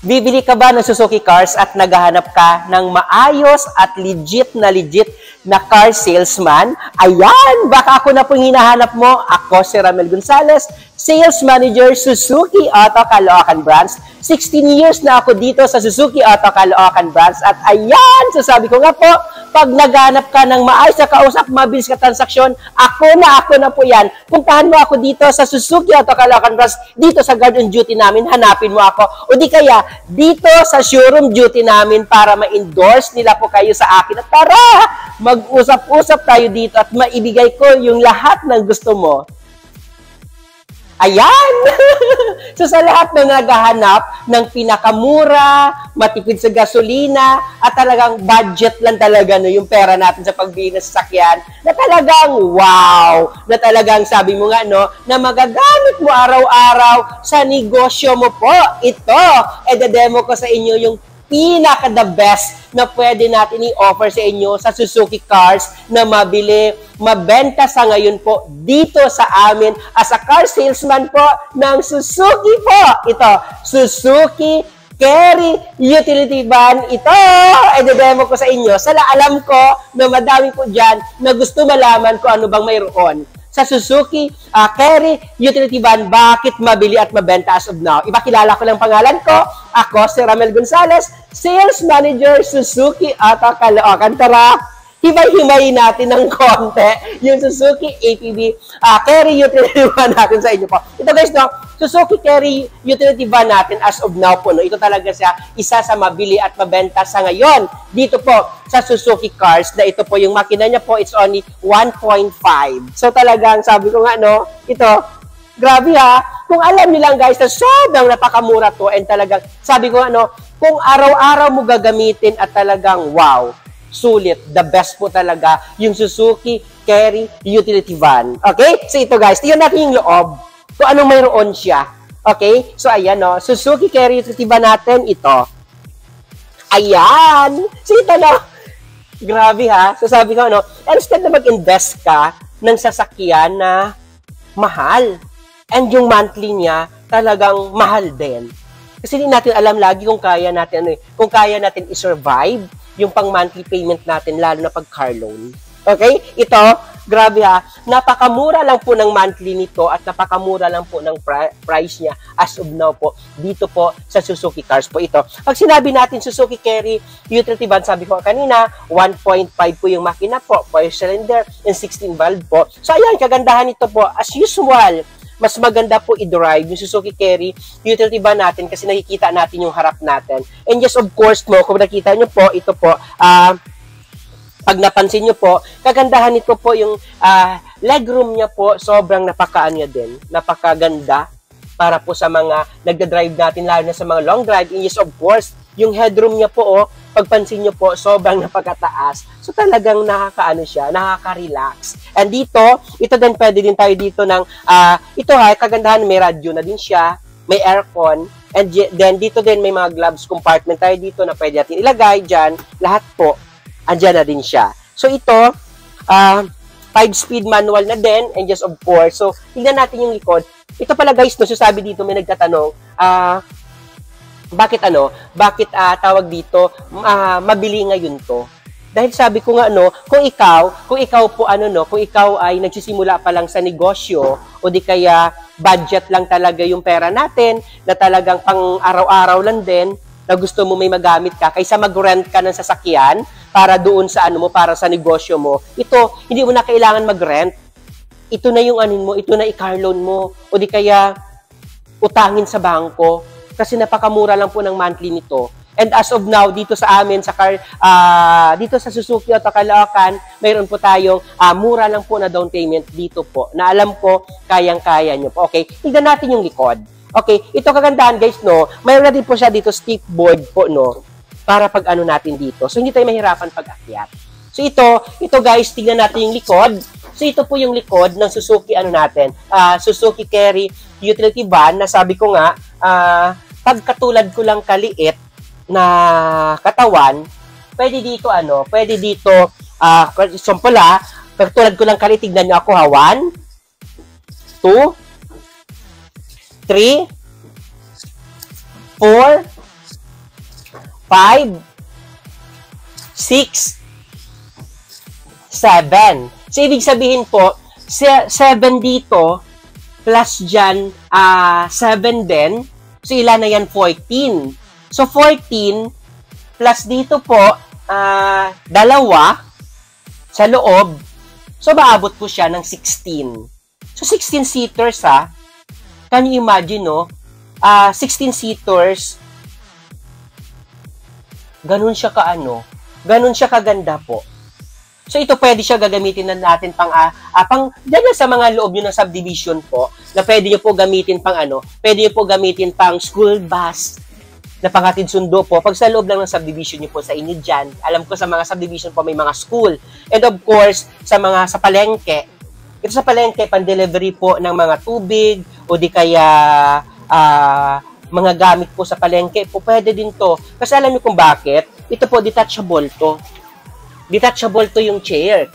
Bibili ka ba ng Suzuki Cars at naghahanap ka ng maayos at legit na car salesman? Ayan! Baka ako na pong hinahanap mo. Ako si Ramel Gonzalez, Sales Manager, Suzuki Auto Caloocan Branch. 16 years na ako dito sa Suzuki Auto Caloocan Branch. At ayan! Sasabi ko nga po, pag naghanap ka ng maayos na kausap, mabilis ka transaksyon, ako na po yan. Puntahan mo ako dito sa Suzuki Auto Caloocan Branch, dito sa guard on duty namin, hanapin mo ako. O di kaya, dito sa showroom duty namin para ma-endorse nila po kayo sa akin. At tara, mag-usap-usap tayo dito at maibigay ko yung lahat ng gusto mo. Ayan! So sa lahat ng naghahanap ng pinakamura, matipid sa gasolina, at talagang budget lang talaga no, yung pera natin sa pagbili ng sasakyan, na talagang wow! Na talagang sabi mo nga no, na magagamit mo araw-araw sa negosyo mo po. Ito, demo ko sa inyo yung pinaka-the best na pwede natin i-offer sa inyo sa Suzuki Cars na mabili, mabenta sa ngayon po dito sa amin as a car salesman po ng Suzuki po. Ito, Suzuki Carry Utility Van. Ito, demo ko sa inyo. Alam ko na madami po dyan na gusto malaman kung ano bang mayroon sa Suzuki Carry Utility Van, bakit mabili at mabenta as of now. Ipakilala ko lang pangalan ko. Ako si Ramel Gonzalez, Sales Manager, Suzuki Auto Caloocan. Tara, himay-himayin natin ng konti yung Suzuki APV Carry Utility Van natin sa inyo po. Ito guys, no, Suzuki Carry Utility Van natin as of now po, no, ito talaga siya isa sa mabili at mabenta sa ngayon. Dito po sa Suzuki Cars na ito po yung makina niya po, it's only 1.5. So talagang sabi ko nga, no, ito, grabe ha. Kung alam niyo lang guys na sobrang napakamura to and talagang sabi ko ano, kung araw-araw mo gagamitin at talagang wow, sulit, the best po talaga yung Suzuki Carry Utility Van. Okay? So ito guys, tingnan natin yung loob kung anong mayroon siya. Okay? So ayan no, Suzuki Carry Utility Van natin ito. Ayan! So ito no, grabe ha. So sabi ko ano, instead na mag-invest ka ng sasakyan na mahal, and yung monthly niya talagang mahal din. Kasi hindi natin alam lagi kung kaya natin kung kaya natin i-survive yung pang monthly payment natin lalo na pag car loan. Okay? Ito, grabe ha. Napakamura lang po ng monthly nito at napakamura lang po ng price niya as of now po dito po sa Suzuki Cars po ito. Pag sinabi natin Suzuki Carry Utility Van, sabi ko kanina, 1.5 po yung makina po, 4 cylinder and 16 valve po. So ayan, kagandahan nito po as usual. Mas maganda po i-drive yung Suzuki Carry Utility Van natin kasi nakikita natin yung harap natin. And yes, of course, mo, kung nakita nyo po, ito po, pag napansin nyo po, kagandahan nito po yung legroom niya po, sobrang napakaano din, napakaganda para po sa mga nagda-drive natin, lalo na sa mga long drive. And yes, of course, yung headroom niya po, pagpansin nyo po, sobrang napakataas. So talagang nakakaano siya, nakaka-relax. And dito, ito din pwede din tayo dito ng, ito ha, kagandahan, may radyo na din siya, may aircon, and then dito din may mga gloves compartment tayo dito na pwede natin ilagay dyan, lahat po, andyan na din siya. So ito, 5-speed manual na din, and just of course, so tingnan natin yung likod. Ito pala guys, no, so sabi dito, may nagtatanong, bakit tawag dito, mabili ngayon to? Dahil sabi ko nga kung ikaw po kung ikaw ay nagsisimula pa lang sa negosyo o di kaya budget lang talaga yung pera natin na talagang pang araw-araw lang din na gusto mo may magamit ka kaysa mag-rent ka ng sasakyan para doon sa para sa negosyo mo. Ito, hindi mo na kailangan mag-rent. Ito na yung mo, ito na i-car loan mo o di kaya utangin sa bangko. Kasi napakamura lang po ng monthly nito. And as of now, dito sa amin, dito sa Suzuki Auto Caloocan, mayroon po tayong mura lang po na down payment dito po. Na alam ko, kayang-kaya nyo po. Okay, tignan natin yung likod. Okay, ito kagandahan guys, no? Mayroon na din po siya dito stick board po, no? Para pag natin dito. So, hindi tayo mahirapan pag-akyat. So, ito guys, tignan natin yung likod. So, ito po yung likod ng Suzuki, Suzuki Carry Utility Van, na sabi ko nga, pagkatulad ko lang kaliit na katawan, pwede dito, example pagkatulad ko lang kaliit, tignan nyo ako ha, 1, 2, 3, 4, 5, 6, 7. So, ibig sabihin po, 7 dito, plus dyan, 7 din. So, ilan na yan? 14. So, 14, plus dito po, 2 sa loob. So, maabot po siya ng 16. So, 16 seaters, ha? Can you imagine, no? 16 seaters, ganun siya ganun siya kaganda po. So, ito pwede siya gagamitin na natin pang dyan sa mga loob nyo ng subdivision po, na pwede nyo po gamitin pang pwede nyo po gamitin pang school bus, na panghatid sundo po. Pag sa loob lang ng subdivision nyo po sa inyo dyan, alam ko sa mga subdivision po may mga school. And of course, sa palengke, ito sa palengke, pan-delivery po ng mga tubig, o di kaya mga gamit po sa palengke po, pwede din to. Kasi alam niyo kung bakit? Ito po, detachable to. Detachable to yung chair.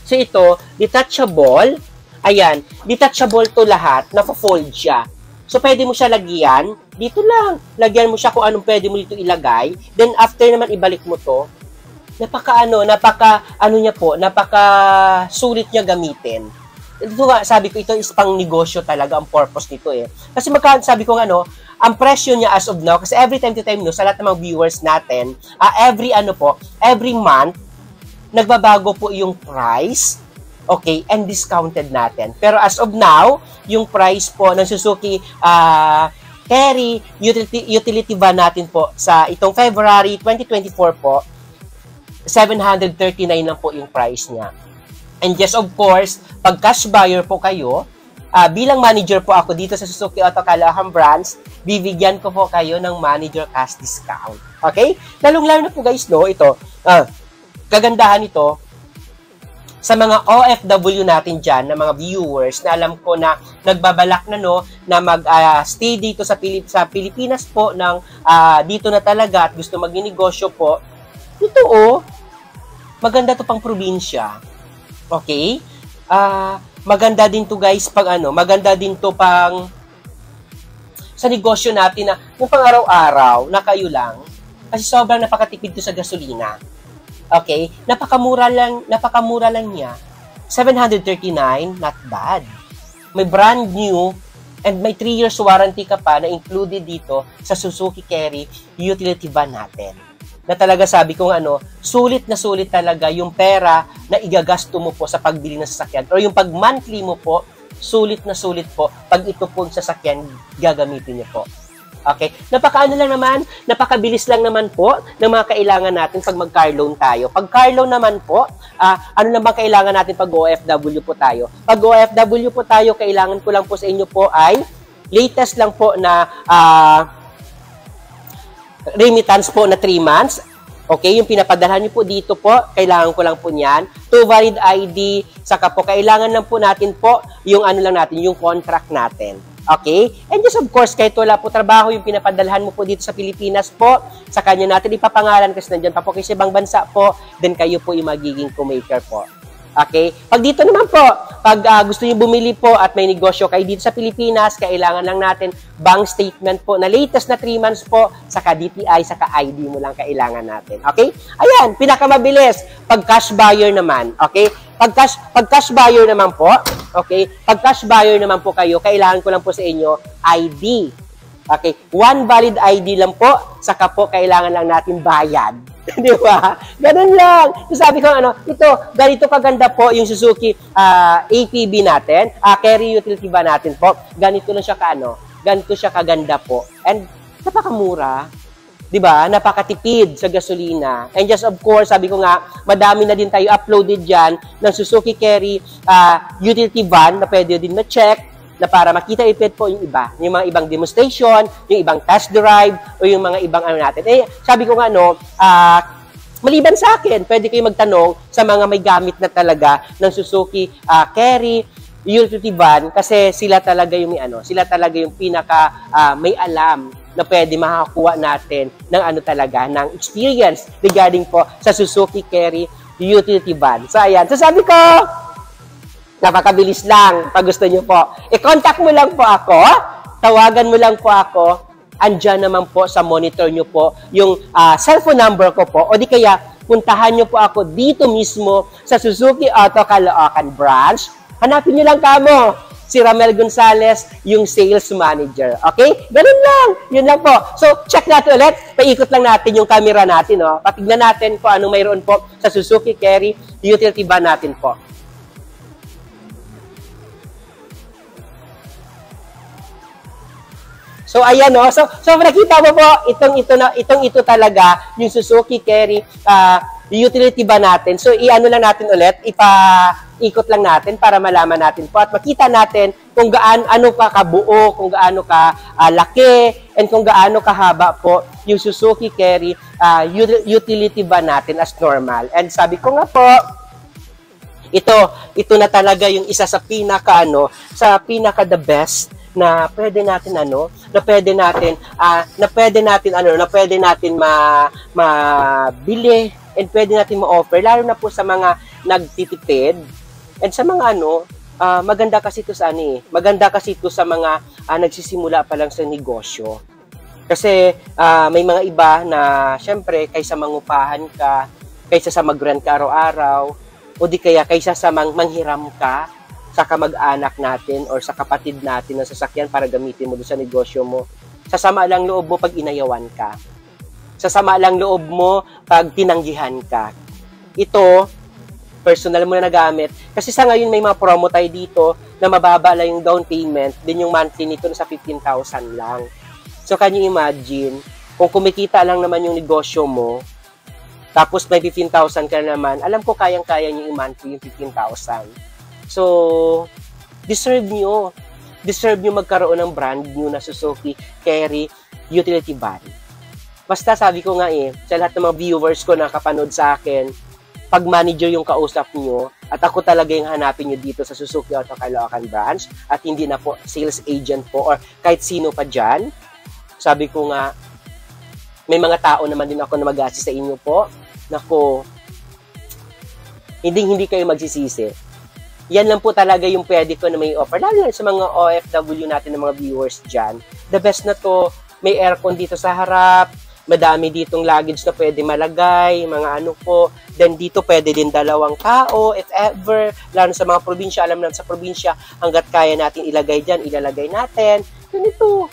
So ito, detachable. Ayan, detachable to lahat. Napa-fold siya. So pwede mo siya lagyan. Dito lang. Lagyan mo siya kung anong pwede mo dito ilagay. Then after naman ibalik mo to. Napaka sulit niya gamitin. Ito nga, sabi ko, ito is pang negosyo talaga ang purpose nito eh. Kasi sabi ko ang presyo niya as of now, kasi every time to time sa lahat ng mga viewers natin, every month, nagbabago po yung price, okay, and discounted natin. Pero as of now, yung price po ng Suzuki Carry utility van natin po sa itong February 2024 po, 739 lang po yung price niya. And yes, of course, pag cash buyer po kayo, bilang manager po ako dito sa Suzuki Auto Caloocan Branch, bibigyan ko po kayo ng manager cash discount. Okay? Lalong-lalo na po guys, no? Ito, kagandahan ito, sa mga OFW natin dyan, na mga viewers, na alam ko na nagbabalak na, na mag-stay dito sa Pilipinas po, dito na talaga at gusto mag-negosyo po, ito maganda to pang probinsya. Okay? Maganda din to guys maganda din to pang sa negosyo natin na yung pang araw-araw na kayo lang kasi sobrang napakatipid to sa gasolina. Okay? Napakamura lang niya. 739, not bad. May brand new and may 3 years warranty ka pa na included dito sa Suzuki Carry utility van natin. Na talaga sabi ko sulit na sulit talaga yung pera na igagasto mo po sa pagbili ng sasakyan or yung pag-monthly mo po, sulit na sulit po pag ito po yung sasakyan gagamitin niyo po. Okay? Napakabilis lang naman po ng mga kailangan natin pag mag-car loan tayo. Pag car loan naman po, ano naman kailangan natin pag OFW po tayo? Pag OFW po tayo, kailangan ko lang po sa inyo po ay latest lang po na remittance po na 3 months. Okay, yung pinapadalhan niyo po dito po, kailangan ko lang po niyan. 2 valid ID, saka po kailangan lang po natin po yung yung contract natin. Okay? And just of course, kahit wala po trabaho, yung pinapadalhan mo po dito sa Pilipinas po, sa kanya natin ipapangalan kasi nandyan pa po kayo sa ibang bansa po, then kayo po yung magiging co-maker po. Okay? Pag dito naman po, pag gusto niyo bumili po at may negosyo kayo dito sa Pilipinas, kailangan lang natin bank statement po na latest na 3 months po, saka DTI, saka ID mo lang kailangan natin. Okay? Ayan, pinakamabilis. Pag cash buyer naman, okay? Pag cash buyer naman po, okay? Pag cash buyer naman po kayo, kailangan ko lang po sa inyo ID. Okay? 1 valid ID lang po, saka po kailangan lang natin bayad. Di ba? Ganun lang. So, sabi ko, ganito kaganda po yung Suzuki APB natin, Carry Utility Van natin po. Ganito lang siya ganito siya kaganda po. And napakamura. Di ba? Napakatipid sa gasolina. And just of course, sabi ko nga, madami na din tayo uploaded dyan ng Suzuki Carry Utility Van na pwede din ma-check na para makita ipit po yung iba. Yung mga ibang demonstration, yung ibang test drive, o yung mga ibang natin. Sabi ko nga, maliban sa akin, pwede kayo magtanong sa mga may gamit na talaga ng Suzuki Carry Utility Van kasi sila talaga yung sila talaga yung pinaka may alam na pwede makakuha natin ng ng experience regarding po sa Suzuki Carry Utility Van. So, ayan. So, sabi ko, napakabilis lang pag gusto nyo po. I-contact mo lang po ako, tawagan mo lang po ako, andyan naman po sa monitor nyo po yung cellphone number ko po, o di kaya puntahan nyo po ako dito mismo sa Suzuki Auto Caloocan branch. Hanapin nyo lang kamo si Ramel Gonzales, yung sales manager. Okay? Ganun lang. Yun lang po. So, check natin ulit. Paikot lang natin yung camera natin. Oh. Patignan natin po anong mayroon po sa Suzuki Carry utility van natin po. So, ayan, no? So nakita mo po, ito talaga, yung Suzuki Carry utility van natin. So, i-ano lang natin ulit, ikot lang natin para malaman natin po at makita natin kung ano ka kabuo, kung gaano ka laki, and kung gaano kahaba po yung Suzuki Carry utility van natin as normal. And sabi ko nga po, ito na talaga yung isa sa pinaka the best na pwede natin mabili and pwede natin ma-offer lalo na po sa mga nagtitipid and sa mga maganda kasi ito sa mga nagsisimula pa lang sa negosyo. Kasi may mga iba na syempre kaysa mangupahan ka, kaysa sa mag-rent ka araw-araw, o di kaya kaysa sa manghiram ka sa kamag-anak natin or sa kapatid natin ng sasakyan para gamitin mo doon sa negosyo mo. Sasama lang loob mo pag inayawan ka. Sasama lang loob mo pag tinanggihan ka. Ito, personal mo na nagamit. Kasi sa ngayon may mga promo tayo dito na mababa lang yung down payment, din yung monthly nito na sa 15,000 lang. So, can you imagine, kung kumikita lang naman yung negosyo mo, tapos may 15,000 ka naman, alam ko kayang-kaya nyo yung monthly yung 15,000. So, deserve nyo magkaroon ng brand new na Suzuki Carry utility van. Basta sabi ko nga sa lahat ng mga viewers ko na kapanood sa akin, pag manager yung kausap nyo, at ako talaga yung hanapin nyo dito sa Suzuki Auto Caloocan branch, at hindi na po sales agent po or kahit sino pa dyan, sabi ko nga, may mga tao naman din ako na mag-assist sa inyo po, nako, hindi kayo magsisisi. Yan lang po talaga yung pwede ko na may offer. Lalo na sa mga OFW natin ng mga viewers dyan. The best na to, may aircon dito sa harap, madami ditong luggage na pwede malagay, mga po. Then dito pwede din dalawang tao, if ever. Lalo sa mga probinsya, alam natin sa probinsya, hanggat kaya natin ilagay dyan, ilalagay natin. Ganito.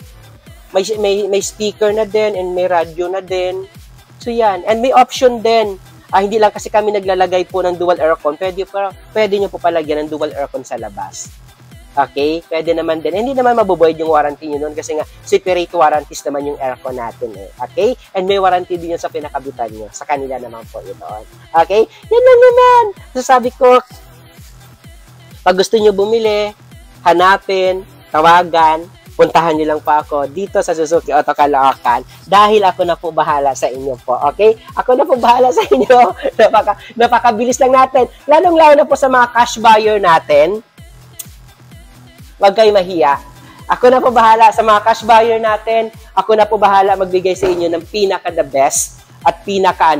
May speaker na din, and may radio na din. So yan. And may option din. Hindi lang kasi kami naglalagay po ng dual aircon. Pwede nyo po palagyan ng dual aircon sa labas. Okay? Pwede naman din. Hindi naman mabubuhay yung warranty nyo doon kasi nga separate warranties naman yung aircon natin. Okay? And may warranty din yun sa pinakabitan nyo. Sa kanila naman po yun. Okay? Yan lang naman. So sabi ko, pag gusto nyo bumili, hanapin, tawagan, puntahan nyo lang po ako dito sa Suzuki Auto Caloocan dahil ako na po bahala sa inyo po. Okay? Ako na po bahala sa inyo. Napakabilis lang natin. Lalong-lalo na po sa mga cash buyer natin. Huwag kayo mahiya. Ako na po bahala sa mga cash buyer natin. Ako na po bahala magbigay sa inyo ng pinaka-the best at pinaka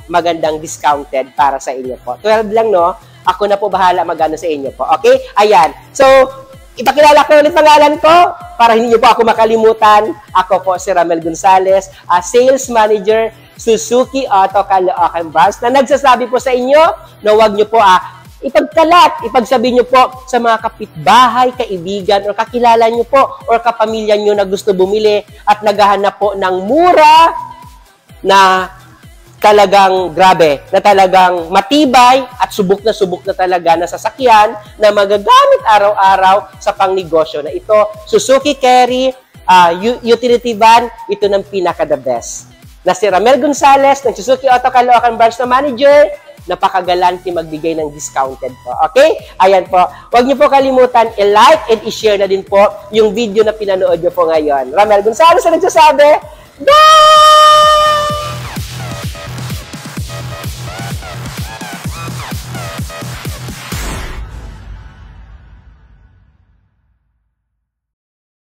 magandang discounted para sa inyo po. 12 lang, no? Ako na po bahala magano sa inyo po. Okay? Ayan. So, ipakilala ko ulit pangalan ko para hindi niyo po ako makalimutan. Ako po si Ramel Gonzales, Sales Manager, Suzuki Auto Caloocan branch, na nagsasabi po sa inyo na huwag niyo po ipagsabihin niyo po sa mga kapitbahay, kaibigan, o kakilala niyo po or kapamilya niyo na gusto bumili at naghahanap po ng mura na talagang grabe, na talagang matibay at subok na talaga na sasakyan na magagamit araw-araw sa pangnegosyo na ito. Suzuki Carry utility van, ito ng pinaka-the best. Na si Ramel Gonzales ng Suzuki Auto Caloocan branch na manager, napakagalante magbigay ng discounted po. Okay? Ayan po. Huwag niyo po kalimutan i-like and i-share na din po yung video na pinanood niyo po ngayon. Ramel Gonzales na nagsasabi, bye!